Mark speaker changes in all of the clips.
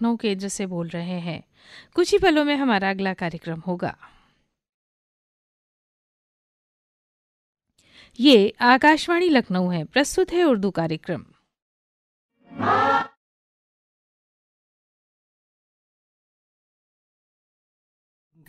Speaker 1: लखनऊ केंद्र से बोल रहे हैं। कुछ ही पलों में हमारा अगला कार्यक्रम होगा। ये आकाशवाणी लखनऊ है। प्रस्तुत है उर्दू कार्यक्रम।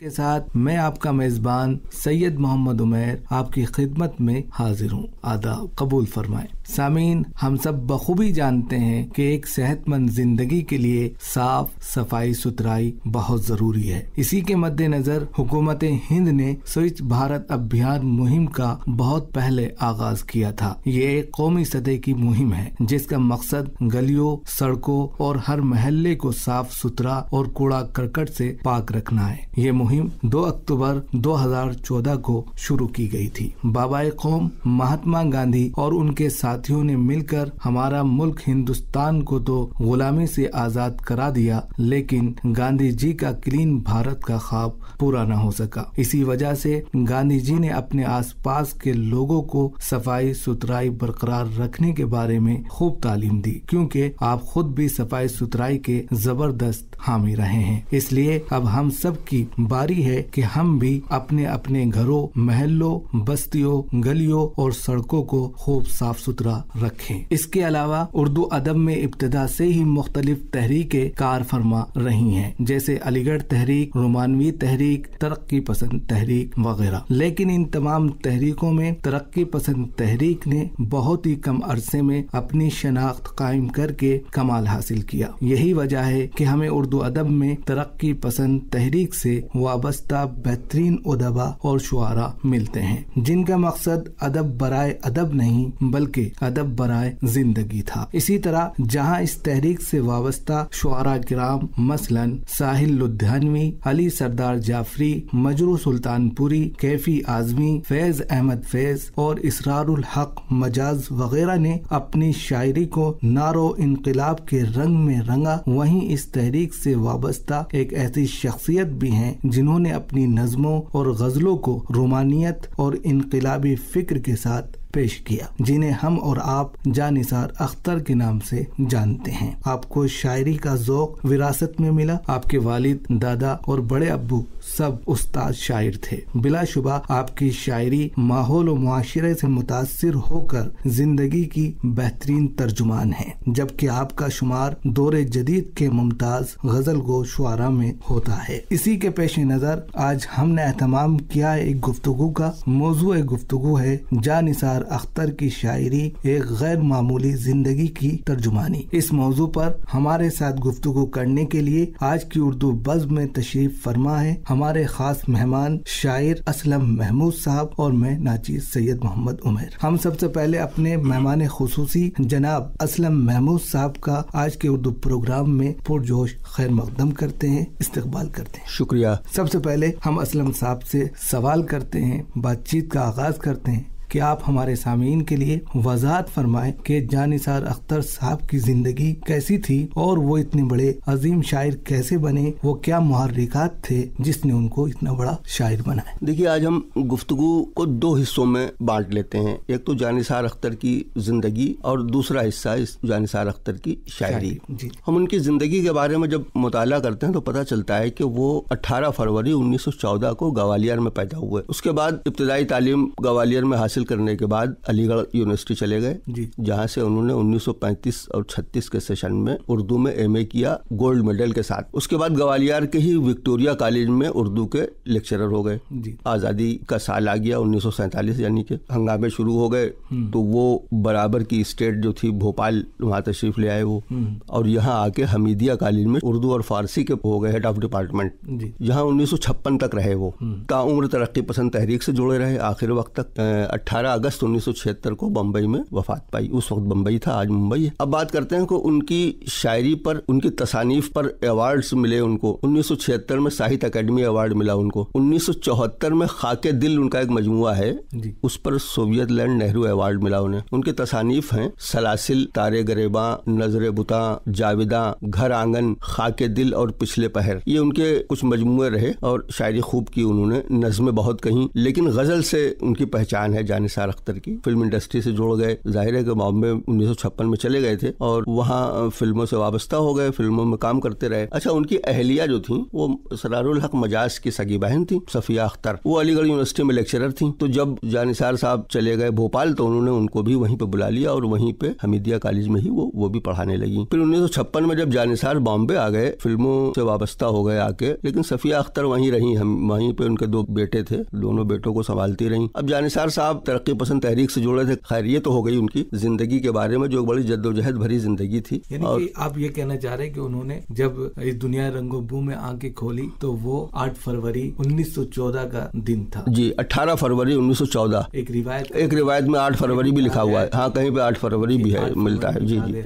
Speaker 2: के साथ मैं आपका मेजबान सैयद मोहम्मद उमैर आपकी खिदमत में हाजिर हूँ। आदाब कबूल फरमाएं। सामीन, हम सब बखूबी जानते हैं कि एक सेहतमंद जिंदगी के लिए साफ सफाई सुथराई बहुत जरूरी है। इसी के मद्देनजर हुकूमत हिंद ने स्वच्छ भारत अभियान मुहिम का बहुत पहले आगाज किया था। ये एक कौमी सतह की मुहिम है जिसका मकसद गलियों, सड़कों और हर महल्ले को साफ सुथरा और कूड़ा करकट से पाक रखना है। ये मुहिम 2 अक्टूबर 2014 को शुरू की गई थी। बाबाए कौम महात्मा गांधी और उनके साथियों ने मिलकर हमारा मुल्क हिंदुस्तान को तो गुलामी से आजाद करा दिया, लेकिन गांधी जी का क्लीन भारत का ख्वाब पूरा न हो सका। इसी वजह से गांधी जी ने अपने आसपास के लोगों को सफाई सुथराई बरकरार रखने के बारे में खूब तालीम दी, क्योंकि आप खुद भी सफाई सुथराई के जबरदस्त हामी रहे हैं। इसलिए अब हम सब की बारी है कि हम भी अपने अपने घरों, महल्लों, बस्तियों, गलियों और सड़कों को खूब साफ सुथरा रखें। इसके अलावा उर्दू अदब में इब्तिदा से ही मुख्तलिफ तहरीकें कार फरमा रही हैं, जैसे अलीगढ़ तहरीक, रोमानवी तहरीक, तरक्की पसंद तहरीक वगैरह। लेकिन इन तमाम तहरीकों में तरक्की पसंद तहरीक ने बहुत ही कम अरसे में अपनी शनाख्त कायम करके कमाल हासिल किया। यही वजह है कि हमें उर्दू अदब में तरक्की पसंद तहरीक से वाबस्ता बेहतरीन उदबा और शुआरा मिलते हैं, जिनका मकसद अदब बराए अदब नहीं बल्कि अदब बराए जिंदगी था। इसी तरह जहां इस तहरीक से वाबस्ता शुआरा किराम मसलन साहिल लुधियानवी, अली सरदार जाफरी, मजरू सुल्तानपुरी, कैफी आजमी, फैज अहमद फैज और इसरारुल हक मजाज वगैरह ने अपनी शायरी को नारो इनकलाब के रंग में रंगा, वहीं इस तहरीक से वाबस्ता एक ऐसी शख्सियत भी हैं जिन्होंने अपनी नज़मों और गजलों को रोमानियत और इनकलाबी फिक्र के साथ पेश किया, जिन्हें हम और आप जानिसार अख्तर के नाम से जानते हैं। आपको शायरी का ज़ौक़ विरासत में मिला। आपके वालिद, दादा और बड़े अब्बू सब उस्ताद शायर थे। बिलाशुबा आपकी शायरी माहौल और मुआशरे से मुतासिर होकर जिंदगी की बेहतरीन तर्जुमान है, जबकि आपका शुमार दौरे जदीद के मुमताज गजल गो शुआरा में होता है। इसी के पेश नजर आज हमने एहतमाम किया एक गुफ्तगू का। मौजूए गुफ्तगू है जानिसार अख्तर की शायरी एक गैर मामूली जिंदगी की तर्जुमानी। इस मौजू पर हमारे साथ गुफ्तगू करने के लिए आज की उर्दू बज़्म में तशरीफ फरमा है हमारे खास मेहमान शायर असलम महमूद साहब और मैं नाचीज़ सैयद मोहम्मद उमैर। हम सबसे पहले अपने मेहमान खुसूसी जनाब असलम महमूद साहब का आज के उर्दू प्रोग्राम में पुरजोश खैर मकदम करते हैं, इस्तकबाल करते हैं।
Speaker 3: शुक्रिया।
Speaker 2: सबसे पहले हम असलम साहब से सवाल करते हैं, बातचीत का आगाज करते हैं कि आप हमारे सामीन के लिए वजाहत फरमाएं कि जानिसार अख्तर साहब की जिंदगी कैसी थी और वो इतने बड़े अजीम शायर कैसे बने, वो क्या मुहर्रिकात थे जिसने उनको इतना बड़ा शायर बनाया।
Speaker 3: देखिए, आज हम गुफ्तगू को 2 हिस्सों में बांट लेते हैं। एक तो जानिसार अख्तर की जिंदगी और दूसरा हिस्सा इस जानिसार अख्तर की शायरी। हम उनकी जिंदगी के बारे में जब मुताला करते हैं तो पता चलता है कि वो 18 फरवरी 1914 को ग्वालियर में पैदा हुए। उसके बाद इब्तिदाई तालीम ग्वालियर में हासिल करने के बाद अलीगढ़ यूनिवर्सिटी चले गए, जहां से उन्होंने 1935 और 36 के सेशन में उर्दू में एमए किया गोल्ड मेडल के साथ। उसके बाद ग्वालियर के ही विक्टोरिया कॉलेज में उर्दू के लेक्चरर हो गए। आज़ादी का साल आ गया 1947, यानी कि हंगामे शुरू हो गए, तो वो बराबर की स्टेट जो थी भोपाल, वहाँ तशरीफ ले आए वो, और यहाँ आके हमीदिया कॉलेज में उर्दू और फारसी के हो गए हेड ऑफ डिपार्टमेंट, जहाँ 1956 तक रहे। वो ताउम्र तरक्की पसंद तहरीक से जुड़े रहे आखिर वक्त तक। 18 अगस्त 1976 को बम्बई में वफात पाई। उस वक्त बम्बई था, आज मुंबई है। अब बात करते हैं कि उनकी शायरी पर, उनकी तसानीफ पर अवार्ड्स मिले उनको। 1976 में साहित्य अकेडमी अवार्ड मिला उनको। 1974 में खाके दिल उनका एक मजमुआ है, उस पर सोवियत लैंड नेहरू अवार्ड मिला उन्हें। उनकी तसानीफ हैं सलासिल, तारे गरेबा, नजरे बुता, जाविदा, घर आंगन, खाके दिल और पिछले पहर। ये उनके कुछ मजमुए रहे और शायरी खूब की उन्होंने, नज़्में बहुत कहीं, लेकिन गजल से उनकी पहचान है जानिसार अख्तर की। फिल्म इंडस्ट्री से जुड़ गए, जाहिर है कि बॉम्बे 1956 में चले गए थे और वहाँ फिल्मों से वाबस्ता हो गए, फिल्मों में काम करते रहे। अच्छा, उनकी अहलिया जो थी वो सरारुल हक मजाज की सगी बहन थी, सफिया अख्तर। वो अलीगढ़ यूनिवर्सिटी में लेक्चरर थी। तो जब जानिसार साहब चले गए भोपाल तो उन्होंने उनको भी वहीं पे बुला लिया और वहीं पे हमीदिया कॉलेज में ही वो भी पढ़ाने लगी। फिर 1956 में जब जानिसार बॉम्बे आ गए, फिल्मों से वाबस्ता हो गए आके, लेकिन सफिया अख्तर वहीं रही। वहीं पे उनके 2 बेटे थे, दोनों बेटों को संभालती रहीं। अब जानिसार साहब तरक्की पसंद तहरीक से जुड़े थे। खैर, ये तो हो गई उनकी जिंदगी के बारे में, जो बड़ी जद्दोजहद भरी जिंदगी थी।
Speaker 2: और आप ये कहना चाह रहे हैं कि उन्होंने जब इस दुनिया रंगों में आंखें खोली तो वो 8 फरवरी 1914 का दिन था।
Speaker 3: जी, 18 फरवरी 1914। एक रिवायत में 8 फरवरी भी लिखा हुआ है। हाँ, कहीं पे 8 फरवरी भी है, मिलता है। जी जी।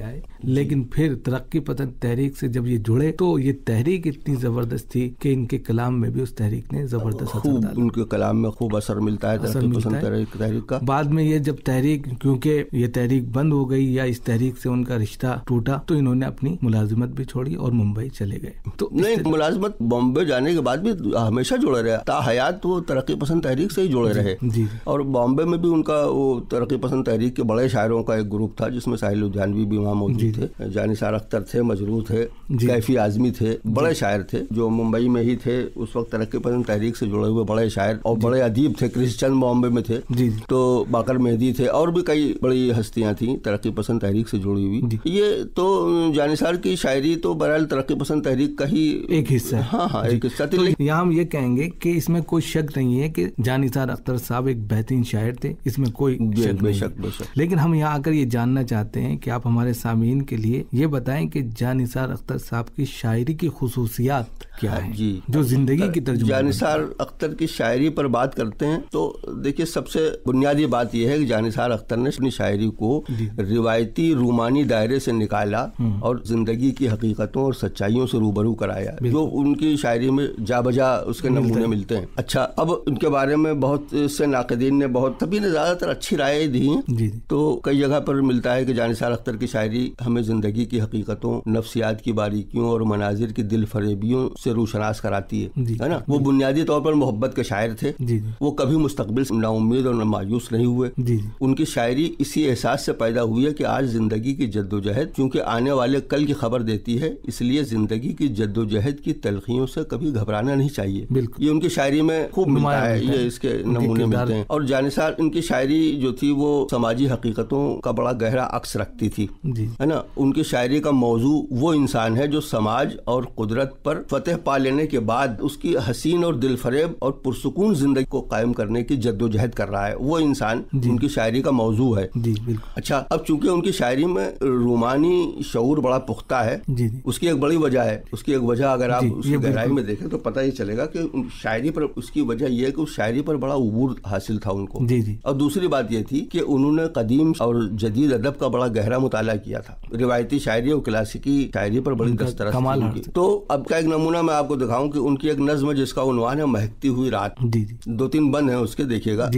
Speaker 2: लेकिन फिर तरक्की पसंद तहरीक से जब ये जुड़े तो ये तहरीक इतनी जबरदस्त थी कि इनके कलाम में भी उस तहरीक ने जबरदस्त असर डाला।
Speaker 3: उनके कलाम में खूब असर मिलता है तरक्की पसंद तहरीक का।
Speaker 2: बाद में ये जब तहरीक, क्योंकि ये तहरीक बंद हो गई या इस तहरीक से उनका रिश्ता टूटा, तो इन्होंने अपनी मुलाजिमत भी छोड़ी और मुंबई चले गए। तो
Speaker 3: नहीं, मुलाजिमत बॉम्बे जाने के बाद भी हमेशा जुड़े रहे, ताहयात वो तरक्की पसंद तहरीक से ही जुड़े रहे।
Speaker 2: जी।
Speaker 3: और बॉम्बे में भी उनका वो तरक्की पसंद तहरीक के बड़े शायरों का एक ग्रुप था जिसमें साहिल लुधियानवी भी वहाँ मौजूद थे, जानिसार अख्तर थे, मजरू थे, कैफी आजमी थे, बड़े शायर थे जो मुंबई में ही थे उस वक्त। तरक्की पसंद तहरीक से जुड़े हुए बड़े शायर और बड़े अदीब थे। कृष्णचंद बॉम्बे में थे, तो बाकर मेहदी थे और भी कई बड़ी हस्तियां थी तरक्की पसंद तहरीक से जुड़ी हुई। ये तो जानिसार की शायरी तो बहरहाल तरक्की पसंद तहरीक का ही एक हिस्सा है। हाँ, एक हिस्सा।
Speaker 2: तो यहाँ हम ये कहेंगे कि इसमें कोई शक नहीं है कि जानिसार अख्तर साहब एक बेहतरीन शायर थे, इसमें कोई शक नहीं। लेकिन हम यहाँ आकर ये जानना चाहते हैं कि आप हमारे सामीन के लिए ये बताएं कि जानिसार अख्तर साहब की शायरी की खुसूसियात क्या है जी, जो जिंदगी की तर्जुमा।
Speaker 3: जानिसार अख्तर की शायरी पर बात करते हैं तो देखिए, सबसे बुनियादी बात यह है कि जानिसार अख्तर ने अपनी शायरी को रिवायती रूमानी दायरे से निकाला और जिंदगी की हकीकतों और सच्चाइयों से रूबरू कराया, जो उनकी शायरी में जा बजा उसके नमूने मिलते हैं। अच्छा, अब उनके बारे में बहुत से नाक़दीन ने सभी ने ज्यादातर अच्छी राय दी हैं। तो कई जगह पर मिलता है कि जानिसार अख्तर की शायरी हमें जिंदगी की हकीकतों, नफ्सियात की बारीकियों और मनाजिर की दिल फरेबियों से रूशनास कराती है ना। वो बुनियादी तौर पर मोहब्बत के शायर थे। वो कभी मुस्तकबिल से नाउम्मीद और मायूस नहीं हुए। उनकी शायरी इसी एहसास से पैदा हुई है कि आज जिंदगी की जद्दोजहद क्योंकि आने वाले कल की खबर देती है, इसलिए जिंदगी की जद्दोजहद की तलखियों से कभी घबराना नहीं चाहिए। ये उनकी शायरी में खूब मिलता है, ये इसके नमूने मिलते हैं। और जानिसार इनकी शायरी जो थी वो समाजी हकीकतों का बड़ा गहरा अक्स रखती थी, है ना। उनकी शायरी का मौजू वो इंसान है जो समाज और कुदरत पर फतेह पा लेने के बाद उसकी हसीन और दिलफरेब और पुरसुकून जिंदगी को कायम करने की जद्दोजहद कर रहा है, वो इंसान उनकी शायरी का मौजू है। अच्छा, अब चूंकि उनकी शायरी में रूमानी शऊर बड़ा पुख्ता है, उसकी एक बड़ी वजह है। उसकी एक वजह अगर आप उसकी गहराई में देखें तो पता ही चलेगा कि शायरी पर उसकी वजह यह है कि उस शायरी पर बड़ा उबूर हासिल था उनको। और दूसरी बात यह थी कि उन्होंने कदीम और जदीद अदब का बड़ा गहरा मुताला किया था। रिवायती शायरी और क्लासिकी शायरी पर बड़ी दस्तरस थी। तो अब का एक नमूना मैं आपको दिखाऊं कि उनकी एक नज्म जिसका उन्वान है महकती हुई रात। 2-3 बंद है उसके, देखिएगा।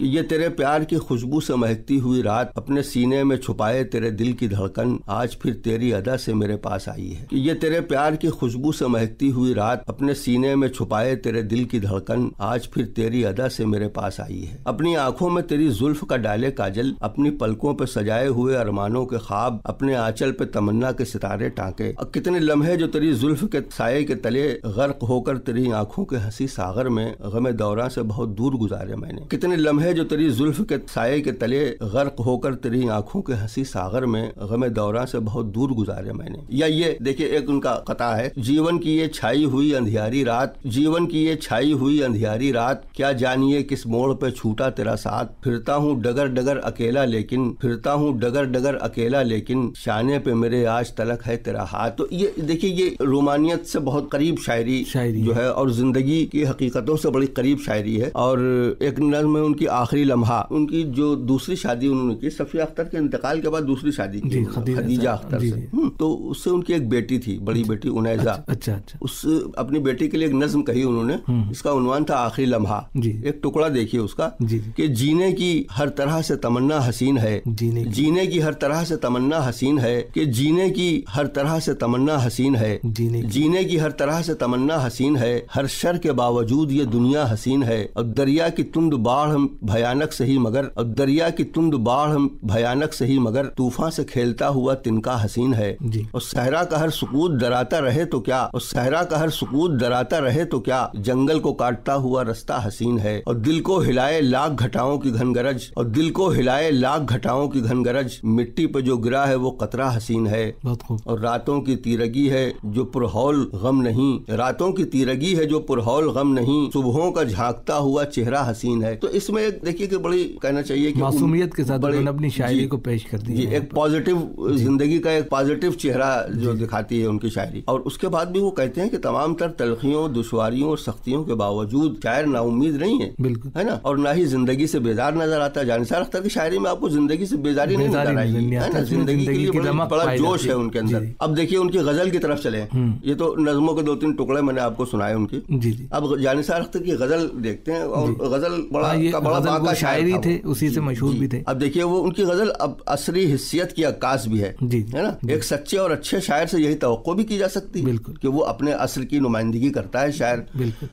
Speaker 3: ये तेरे प्यार की खुशबू से महकती हुई रात, अपने सीने में छुपाए तेरे दिल की धड़कन, आज फिर तेरी अदा से मेरे पास आई है। ये तेरे प्यार की खुशबू से महकती हुई रात, अपने सीने में छुपाए तेरे दिल की धड़कन, आज फिर तेरी अदा से मेरे पास आई है। अपनी आंखों में तेरी जुल्फ का डाले काजल, अपनी पलकों पे सजाए हुए अरमानों के ख्वाब, अपने आंचल पे तमन्ना के सितारे टांके। कितने लम्हे जो तेरी जुल्फ के साये के तले गर्क होकर तेरी आंखों के हंसी सागर में गमे दौरां से बहुत दूर गुजारे मैंने। कितने लम्हे जो तेरी जुल्फ के साये के तले गर्क होकर तेरी आंखों के हंसी सागर में गमे दौरां से बहुत दूर गुजारे मैंने। या ये देखिए, एक उनका कता है, जीवन की ये छाई हुई अंधियारी रात, जीवन की ये छाई हुई अंधियारी रात, क्या जानिए किस मोड़ पे छूटा तेरा साथ, फिरता हूँ डगर डगर अकेला लेकिन, फिरता हूँ डगर डगर अकेला लेकिन, शाने पे मेरे आज तलक है तेरा हाथ। तो ये देखिए, ये रोमानियत से बहुत करीब शायरी जो है और जिंदगी की हकीकतों से बड़ी करीब शायरी है। और एक नज़्म है उनकी आखिरी लम्हा, उनकी जो दूसरी शादी उन्होंने की सफिया अख्तर के इंतकाल के बाद दूसरी शादी की खदीजा अख्तर से। तो उससे उनकी एक बेटी थी, बड़ी बेटी उनैजा। अच्छा। उस अपनी बेटी के लिए एक नज्म कही उन्होंने, इसका उन्वान था आखिरी लम्हा। एक टुकड़ा देखिए उसका कि जीने की हर तरह से तमन्ना हसीन है, जीने की हर तरह से तमन्ना हसीन है, कि जीने की हर तरह से तमन्ना हसीन है, जीने जीने की हर तरह से तमन्ना हसीन है, हर शर के बावजूद ये दुनिया हसीन है। और दरिया की तुंद बाढ़ हम भयानक सही मगर, और दरिया की तुंद बाढ़ हम भयानक सही मगर, तूफान से खेलता हुआ तिनका हसीन है। और सहरा का हर सुकूत डराता रहे तो क्या, और सहरा का हर सुकूत डराता रहे तो क्या, जंगल को काटता हुआ रास्ता हसीन है। और दिल को हिलाए लाख घटाओं की घन गरज, और दिल को हिलाए लाख घटाओं की घन गरज, मिट्टी पे जो गिरा है वो कतरा हसीन है। और रातों की तीरगी है जो पुरहौल गम नहीं, रातों की तीरगी है जो पुरहौल गम नहीं, सुबहों का झांकता हुआ चेहरा हसीन है। तो इसमें देखिए कि बड़ी कहना चाहिए कि
Speaker 2: मासूमियत के साथ अपनी शायरी को पेश कर दी,
Speaker 3: एक पॉजिटिव जिंदगी का एक पॉजिटिव चेहरा जो दिखाती है उनकी शायरी। और उसके बाद भी वो कहते हैं कि तमाम तर तलखियों, दुश्वारियों और सख्तियों के बावजूद शायर नाउम्मीद नहीं है, बिल्कुल, है ना, और ना ही जिंदगी से बेजार नजर आता है। जानिसार अख्तर की शायरी में आपको जिंदगी से बेजारी नहीं नजर आएगी, है ना, जिंदगी के लिए बड़ा जोश है उनके अंदर। अब देखिए उनकी गजल की तरफ चले, ये तो नज़्मों के 2-3 टुकड़े मैंने आपको सुनाए उनकी। अब जानिसार अख्तर की गजल देखते हैं, और गजल बड़ा
Speaker 2: शायरी थे, उसी से मशहूर भी थे।
Speaker 3: अब देखिए वो उनकी गजल अब असरी हिस्सियत की अक्कास भी है ना। एक सच्चे और अच्छे शायर से यही तवक्को भी की जा सकती है कि वो अपने असर की नुमाइंदगी करता है शायर,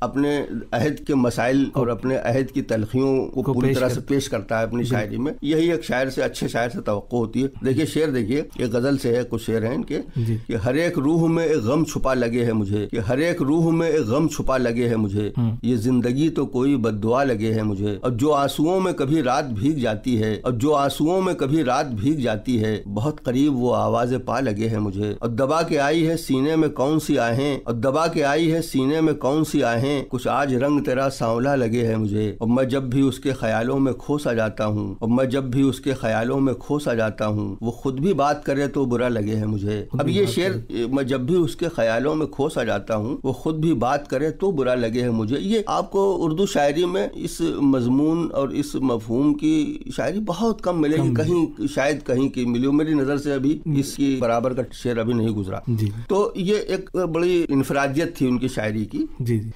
Speaker 3: अपने अहद के मसाइल और अपने अहद की तलखियों को पूरी तरह से पेश करता है अपनी शायरी में। यही एक शायर से, अच्छे शायर से तवक्को होती है। देखिए शेर देखिए, एक गजल से है, कुछ शेर हैं इनके कि हर एक रूह में एक गम छुपा लगे है मुझे, कि हर एक रूह में एक गम छुपा लगे है मुझे, ये जिंदगी तो कोई बद्दुआ लगे है मुझे। और जो आंसुओं में कभी रात भीग जाती है, और जो आंसुओं में कभी रात भीग जाती है, बहुत करीब वो आवाज़ें पा लगे हैं मुझे। और दबा के आई है सीने में कौन सी आहें, और दबा के आई है सीने में कौन सी आहें, कुछ आज रंग तेरा सांवला लगे है मुझे। और मैं जब भी उसके ख्यालों में खो सा जाता हूँ, और मैं जब भी उसके ख्यालों में खो सा जाता हूँ, वो खुद भी बात करे तो बुरा लगे है मुझे। अब ये शेर, मैं जब भी उसके ख्यालों में खो सा जाता हूँ, वो खुद भी बात करे तो बुरा लगे है मुझे, ये आपको उर्दू शायरी में इस मजमून और इस मफहूम की शायरी बहुत कम मिलेगी, कहीं शायद कहीं की मिली। मेरी नजर से अभी इसकी बराबर का शेर अभी नहीं गुजरा। तो ये एक बड़ी इनफरादियत थी उनकी शायरी की।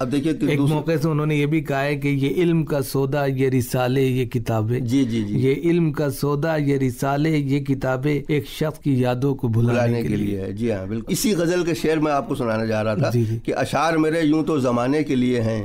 Speaker 3: अब देखिए
Speaker 2: एक मौके से उन्होंने ये भी कहा है कि ये इल्म का सौदा, ये रिसाले, ये किताबें, ये इल्म का सौदा, ये रिसाले, ये किताबें एक शख्स की यादों को भुलाने के लिए है।
Speaker 3: जी हाँ, बिल्कुल। इसी गजल के शेर मैं आपको सुनाने जा रहा था कि अशार मेरे यूं तो जमाने के लिए हैं,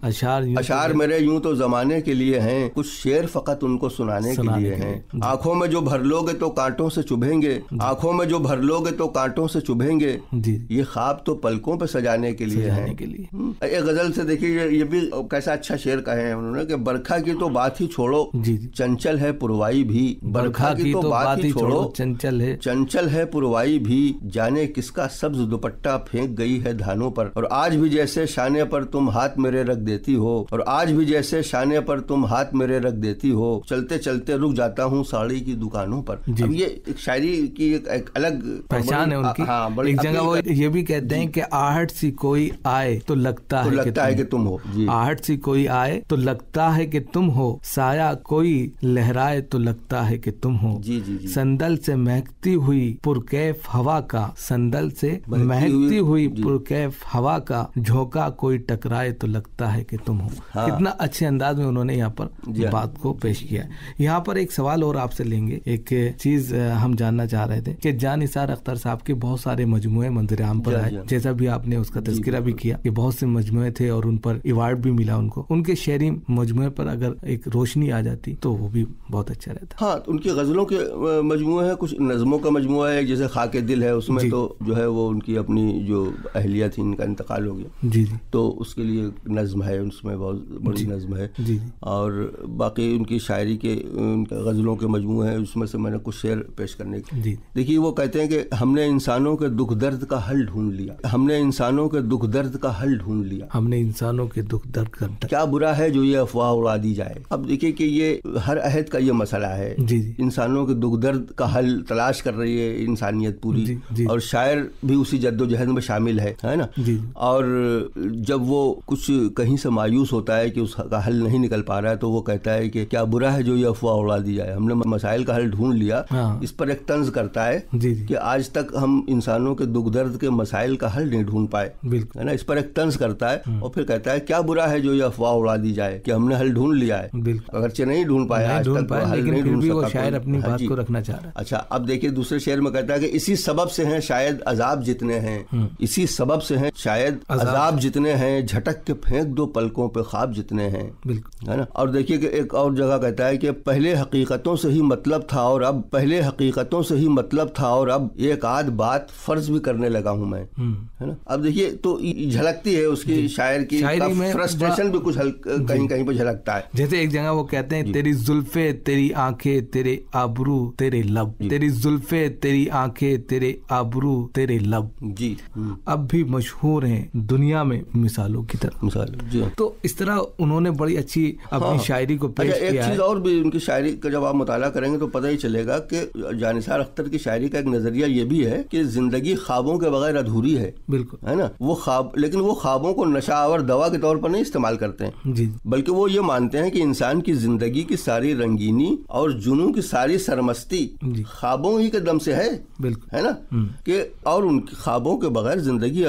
Speaker 3: अशार मेरे यूं तो जमाने के लिए हैं, कुछ शेर फकत उनको सुनाने के लिए हैं। आंखों में जो भर लोगे तो कांटों से चुभेंगे, आंखों में जो भर लोगे तो कांटों से चुभेंगे, ये ख्वाब तो पलकों पे सजाने के लिए हैं। एक गजल से देखिए, ये भी कैसा अच्छा शेर कहे हैं उन्होंने कि बरखा की तो बात ही छोड़ो, चंचल है पुरवाई भी, बरखा की तो बात ही छोड़ो, चंचल है पुरवाई भी, जाने किसका सब्ज दुपट्टा फेंक गई है धानों पर। और आज भी जैसे शाने पर तुम हाथ मेरे रख देती हो, और आज भी जैसे शाने पर तुम हाथ मेरे रख देती हो, चलते चलते रुक जाता हूँ साड़ी की दुकानों पर। अब ये एक शायरी की एक अलग
Speaker 2: पहचान है उनकी। हाँ, एक जगह वो ये भी कहते हैं कि आहट सी कोई आए तो लगता है कि तुम हो, आहट सी कोई आए तो लगता है कि तुम हो, साया कोई लहराए तो लगता है कि तुम हो, संदल से महकती हुई पुरकैफ हवा का, संदल से महकती हुई पुरकैफ हवा का, झोंका कोई टकराए तो लगता है कि तुम हो। कितना अच्छे अंदाज में उन्होंने यहाँ पर बात को पेश किया। यहाँ पर एक सवाल और आपसे लेंगे। एक चीज हम जानना चाह रहे थे कि जानिसार अख्तर साहब के बहुत सारे मजमुए मंजर आम पर आए, जैसा भी आपने उसका तज़किरा भी किया कि बहुत से मजमुए थे और उन पर अवार्ड भी मिला उनको। उनके शेरी मजमुए पर अगर एक रोशनी आ जाती तो वो भी बहुत अच्छा रहता।
Speaker 3: हाँ, उनकी गजलों के मजमुए हैं, कुछ नज़मों का मजमुआ है, जैसे खाके दिल है, उसमें तो जो है वो उनकी अपनी जो अहलिया थी, इनका इंतकाल हो गया, तो उसके लिए नज़्म है, उसमें बहुत बड़ी नज़्म है। और बाकी उनकी शायरी के गजलों के मजमूए हैं, उसमें से मैंने कुछ शेर पेश करने की। देखिए वो कहते हैं कि हमने इंसानों के दुख दर्द का हल ढूंढ लिया, हमने इंसानों के दुख दर्द का हल ढूंढ लिया,
Speaker 2: हमने इंसानों के दुख दर्द का,
Speaker 3: क्या बुरा है जो ये अफवाह उड़ा दी जाए। अब देखिए कि ये हर अहद का ये मसला है, इंसानों के दुख दर्द का हल तलाश कर रही है इंसानियत पूरी, और शायर भी उसी जद्दोजहद में शामिल है ना। और जब वो कुछ कहीं से मायूस होता है कि उसका हल नहीं निकल पा रहा है, तो वो कहता है कि क्या बुरा है जो ये अफवाह उड़ा दी जाए, हमने मसाइल का हल ढूंढ लिया। इस पर एक तंज करता है कि आज तक हम इंसानों के दुख दर्द के मसाइल का हल नहीं ढूंढ पाए, है ना। इस पर एक तंज करता है और फिर कहता है क्या बुरा है जो ये अफवाह उड़ा दी जाए कि हमने हल ढूंढ लिया है, अगरचे नहीं ढूंढ पाया आज तक, हल नहीं ढूंढ सका।
Speaker 2: शायर अपनी बात को रखना चाह रहा है।
Speaker 3: अच्छा, अब देखिए दूसरे शेर में कहता है कि इसी सबब से हैं शायद अजाब जितने हैं, इसी सबब से हैं। शायद अजाब जितने हैं, झटक के फेंक दो पलकों पे ख्वाब जितने हैं,
Speaker 2: बिल्कुल,
Speaker 3: है ना। और देखिए कि एक और जगह कहता है कि पहले हकीकतों से ही मतलब था और अब, पहले हकीकतों से ही मतलब था और अब एक आध बात फर्ज भी करने लगा हूं मैं, है ना। अब देखिए तो झलकती है उसकी शायर की फ्रस्ट्रेशन भी कुछ कहीं कहीं पे झलकता है।
Speaker 2: जैसे एक जगह वो कहते हैं, तेरी जुल्फे तेरी आंखें तेरे आबरू तेरे लब, तेरी जुल्फे तेरी आंखें तेरे आबरू तेरे लब
Speaker 3: जी,
Speaker 2: अब भी मशहूर हैं दुनिया में मिसालों की तरह।
Speaker 3: मिसाल जी।
Speaker 2: तो इस तरह उन्होंने बड़ी अच्छी अपनी शायरी को पेश किया है।
Speaker 3: एक चीज और भी उनकी शायरी का जब आप मुताला करेंगे तो पता ही चलेगा कि जानिसार अख्तर की शायरी का एक नजरिया ये भी है कि जिंदगी ख्वाबों के बगैर अधूरी है,
Speaker 2: बिल्कुल,
Speaker 3: है ना। वो ख्वाब, लेकिन वो ख्वाबों को नशावर दवा के तौर पर नहीं इस्तेमाल करते हैं
Speaker 2: जी,
Speaker 3: बल्कि वो ये मानते हैं कि इंसान की जिंदगी की सारी रंगीनी और जुनूं की सारी सरमस्ती ख्वाबों ही के दम से है,
Speaker 2: बिल्कुल,
Speaker 3: है ना, कि और उन ख्वाबों के बगैर जिंदगी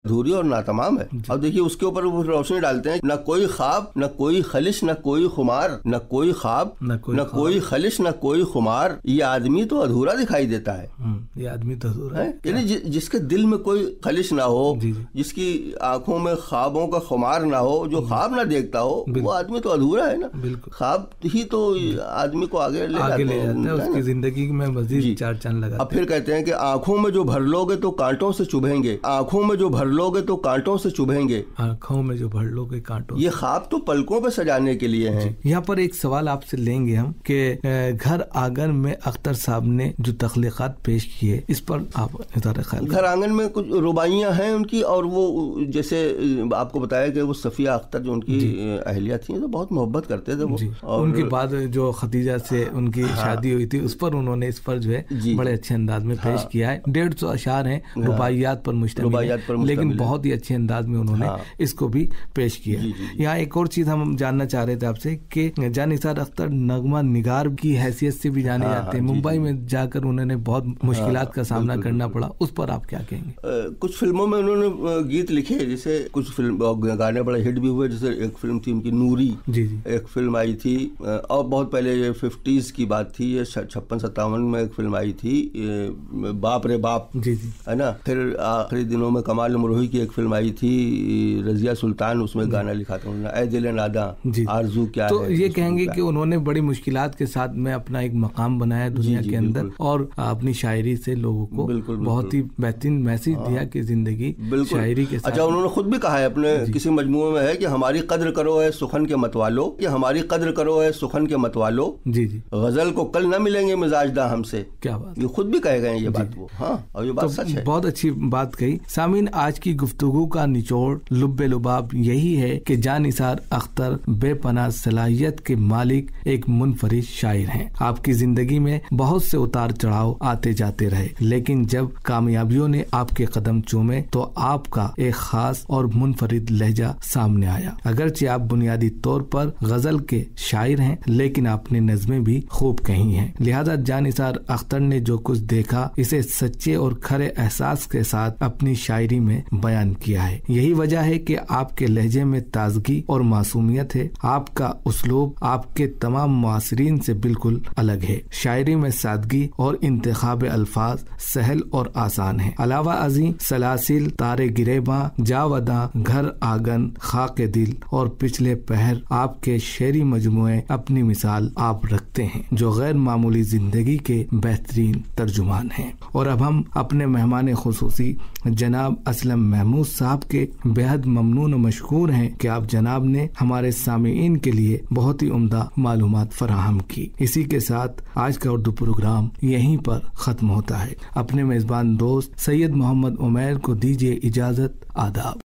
Speaker 3: अधूरी और नातमाम है। अब देखिए उसके ऊपर वो रोशनी डालते हैं, न कोई ख्वाब न कोई खलिश न कोई खुमार, न कोई ख्वाब न कोई खलिश न कोई खुमार, ये आदमी तो अधूरा दिखाई देता है।
Speaker 2: ये आदमी तो अधूरा है,
Speaker 3: यानी जिसके दिल में कोई खलिश ना हो, जिसकी आंखों में ख्वाबों का खुमार ना हो, जो ख्वाब ना देखता हो, वो आदमी तो अधूरा है ना। ख्वाब ही तो आदमी को आगे ले जाते हैं,
Speaker 2: उसकी जिंदगी में मजीद चार चांद लगाते हैं।
Speaker 3: अब फिर कहते हैं कि आंखों में जो भर लोगे तो कांटों से चुभेंगे, आंखों में जो भर लोगे तो कांटों से चुभेंगे,
Speaker 2: आंखों में जो भर लोगे कांटों।
Speaker 3: ये ख्वाब तो पलकों पे सजाने के लिए हैं।
Speaker 2: यहाँ पर एक सवाल आपसे लेंगे हम कि घर आंगन में अख्तर साहब ने जो तख्लीकात पेश किए, इस पर आप इज़ारा ख्याल।
Speaker 3: घर आंगन में कुछ रुबाइयाँ हैं उनकी, और वो जैसे आपको बताया कि वो सफिया अख्तर जो उनकी अहलिया थी तो बहुत मोहब्बत करते थे वो, और
Speaker 2: उनके बाद जो खदीजा से उनकी शादी हुई थी उस पर उन्होंने इस पर जो है बड़े अच्छे अंदाज में पेश किया है। 150 अशार हैं, रुबाइयात पर मुश्तमिल, लेकिन बहुत ही अच्छे अंदाज में उन्होंने इसको भी पेश किया। यहाँ एक और चीज हम जानना चाह रहे थे आपसे कि जानिसार अख्तर नगमा निगार की हैसियत से भी जाने जाते हैं। मुंबई में जाकर उन्होंने बहुत मुश्किलात का सामना करना पड़ा, उस पर आप क्या कहेंगे?
Speaker 3: कुछ फिल्मों में उन्होंने गीत लिखे, जैसे कुछ फिल्म गाने बड़े हिट भी हुए, जैसे एक फिल्म थी उनकी नूरी, एक फिल्म आई थी, और बहुत पहले ये 50s की बात थी, ये 56-57 में एक फिल्म आई थी बाप रे बाप, है ना। फिर आखिरी दिनों में कमाल मुरही की एक फिल्म आई थी रजिया सुल्तान, उसमें गाना लिखा था उन्होंने, ऐ दिल नादा आरज़ू क्या
Speaker 2: तो
Speaker 3: है।
Speaker 2: ये कहेंगे कि उन्होंने बड़ी मुश्किलात के साथ में अपना एक मकाम बनाया दुनिया के अंदर, और अपनी शायरी से लोगों को बहुत ही बेहतरीन मैसेज दिया कि जिंदगी शायरी के साथ।
Speaker 3: अच्छा, उन्होंने खुद भी कहा है अपने किसी मजमूए में है कि हमारी कद्र करो है सुखन के मतवालो, कि हमारी कद्र करो है सुखन के मतवालो, गजल को कल न मिलेंगे मिजाजदा हमसे।
Speaker 2: क्या बात,
Speaker 3: ये खुद भी कहे गए ये बात वो। हाँ, और ये बात सच है।
Speaker 2: बहुत अच्छी बात कही। सामीन, आज की गुफ्तगू का निचोड़ लुब्बे लुबाब यही है कि जानिसार अख्तर बेपनाह सलाहियत के मालिक एक मुनफरिद शायर हैं। आपकी जिंदगी में बहुत से उतार चढ़ाव आते जाते रहे, लेकिन जब कामयाबियों ने आपके कदम चूमे तो आपका एक खास और मुनफरिद लहजा सामने आया। अगरचे आप बुनियादी तौर पर गजल के शायर हैं, लेकिन आपने नज़में भी खूब कही हैं। लिहाजा जानिसार अख्तर ने जो कुछ देखा इसे सच्चे और खरे एहसास के साथ अपनी शायरी में बयान किया है। यही वजह है कि आपके लहजे में ताजगी और मासूमियत है। आपका उसलूब आपके तमाम मुआसरीन से बिल्कुल अलग है। शायरी में सादगी और इंतखाब अल्फाज सहल और आसान है। अलावा अजी सलासिल, तारे गिरेबा, जावदा, घर आंगन, खाके दिल और पिछले पहर आपके शेरी मजमुए अपनी मिसाल आप रखते हैं, जो गैर मामूली जिंदगी के बेहतरीन तर्जुमान हैं। और अब हम अपने मेहमान खुसूसी जनाब असलम महमूद साहब के बेहद ममनून और मशकूर हैं कि आप जनाब ने हमारे सामीईन के लिए बहुत ही उम्दा मालूमात फराहम की। इसी के साथ आज का उर्दू प्रोग्राम यहीं पर खत्म होता है। अपने मेजबान दोस्त सैयद मोहम्मद उमैर को दीजिए इजाजत। आदाब।